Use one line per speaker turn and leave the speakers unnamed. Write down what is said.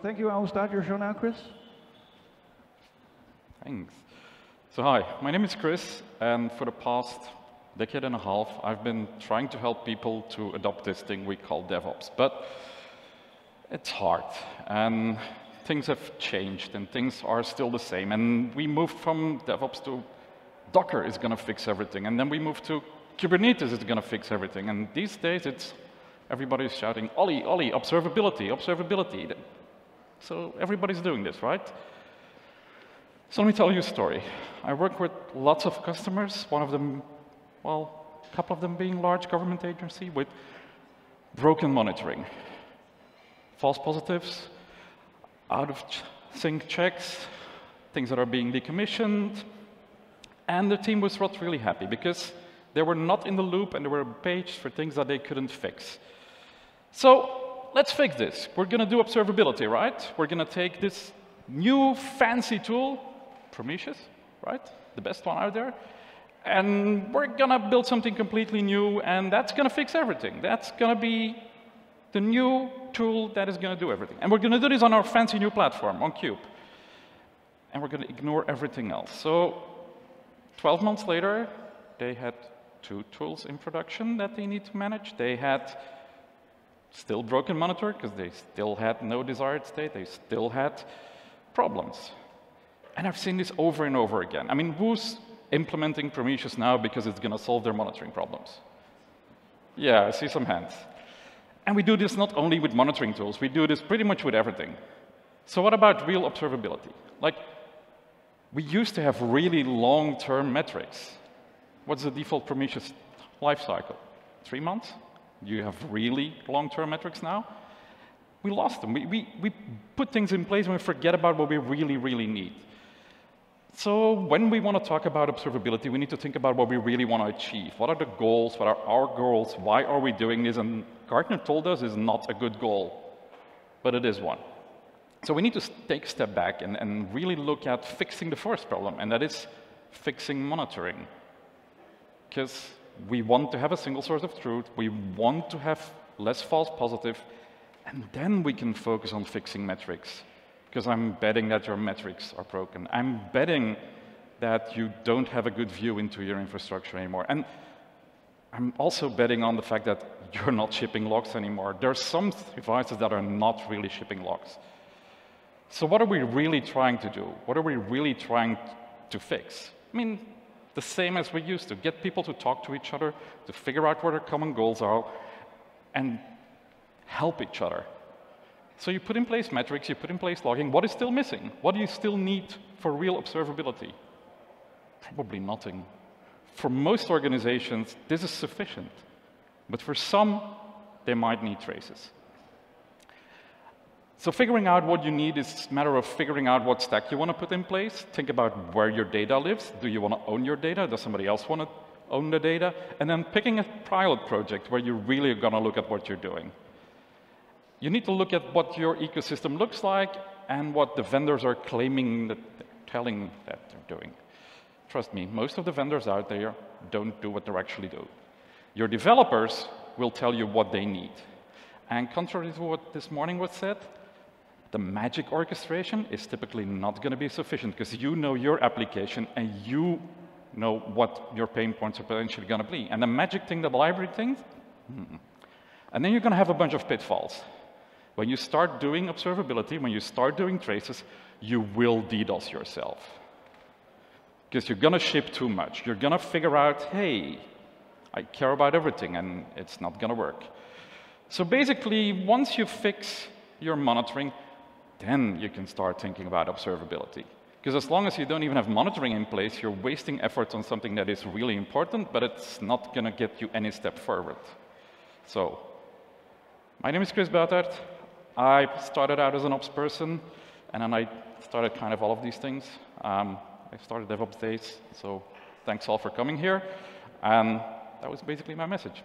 thank you. I will start your show now, Kris.
Thanks. So hi, my name is Kris, and for the past decade and a half, I've been trying to help people to adopt this thing we call DevOps. But it's hard, and things have changed, and things are still the same. And we moved from DevOps to Docker is going to fix everything, and then we moved to Kubernetes is going to fix everything. And these days, it's everybody's shouting, Ollie, Ollie, observability, observability. So everybody's doing this, right? So let me tell you a story. I work with lots of customers, one of them, well, a couple of them being large government agency with broken monitoring. False positives, out of sync checks, things that are being decommissioned, and the team was not really happy because they were not in the loop and they were paged for things that they couldn't fix. So let's fix this. We're going to do observability, right? We're going to take this new fancy tool, Prometheus, right? The best one out there. And we're going to build something completely new, and that's going to fix everything. That's going to be the new tool that is going to do everything. And we're going to do this on our fancy new platform, on Cube. And we're going to ignore everything else. So 12 months later, they had 2 tools in production that they need to manage. They had still broken monitor because they still had no desired state. They still had problems. And I've seen this over and over again. I mean, who's implementing Prometheus now because it's going to solve their monitoring problems? Yeah, I see some hands. And we do this not only with monitoring tools. We do this pretty much with everything. So what about real observability? Like, we used to have really long-term metrics. What's the default Prometheus lifecycle? 3 months? You have really long-term metrics now? We lost them. We put things in place and we forget about what we really, really need. So when we want to talk about observability, we need to think about what we really want to achieve. What are the goals? What are our goals? Why are we doing this? And Gartner told us it's not a good goal, but it is one. So we need to take a step back and really look at fixing the first problem, and that is fixing monitoring. Because we want to have a single source of truth, we want to have less false positive, and then we can focus on fixing metrics. Because I'm betting that your metrics are broken. I'm betting that you don't have a good view into your infrastructure anymore. And I'm also betting on the fact that you're not shipping logs anymore. There are some devices that are not really shipping logs. So what are we really trying to do? What are we really trying to fix? I mean, the same as we used to. Get people to talk to each other, to figure out what their common goals are, and help each other. So you put in place metrics, you put in place logging. What is still missing? What do you still need for real observability? Probably nothing. For most organizations, this is sufficient. But for some, they might need traces. So figuring out what you need is a matter of figuring out what stack you want to put in place. Think about where your data lives. Do you want to own your data? Does somebody else want to own the data? And then picking a pilot project where you really are going to look at what you're doing. You need to look at what your ecosystem looks like and what the vendors are claiming, that telling that they're doing. Trust me, most of the vendors out there don't do what they actually do. Your developers will tell you what they need. And contrary to what this morning was said, the magic orchestration is typically not going to be sufficient because you know your application and you know what your pain points are potentially going to be. And the magic thing, the library thing, and then you're going to have a bunch of pitfalls. When you start doing observability, when you start doing traces, you will DDoS yourself. Because you're going to ship too much. You're going to figure out, hey, I care about everything, and it's not going to work. So basically, once you fix your monitoring, then you can start thinking about observability. Because as long as you don't even have monitoring in place, you're wasting efforts on something that is really important, but it's not going to get you any step forward. So, my name is Kris Buytaert. I started out as an ops person, and then I started kind of all of these things. I started DevopsDays, so thanks all for coming here. And that was basically my message.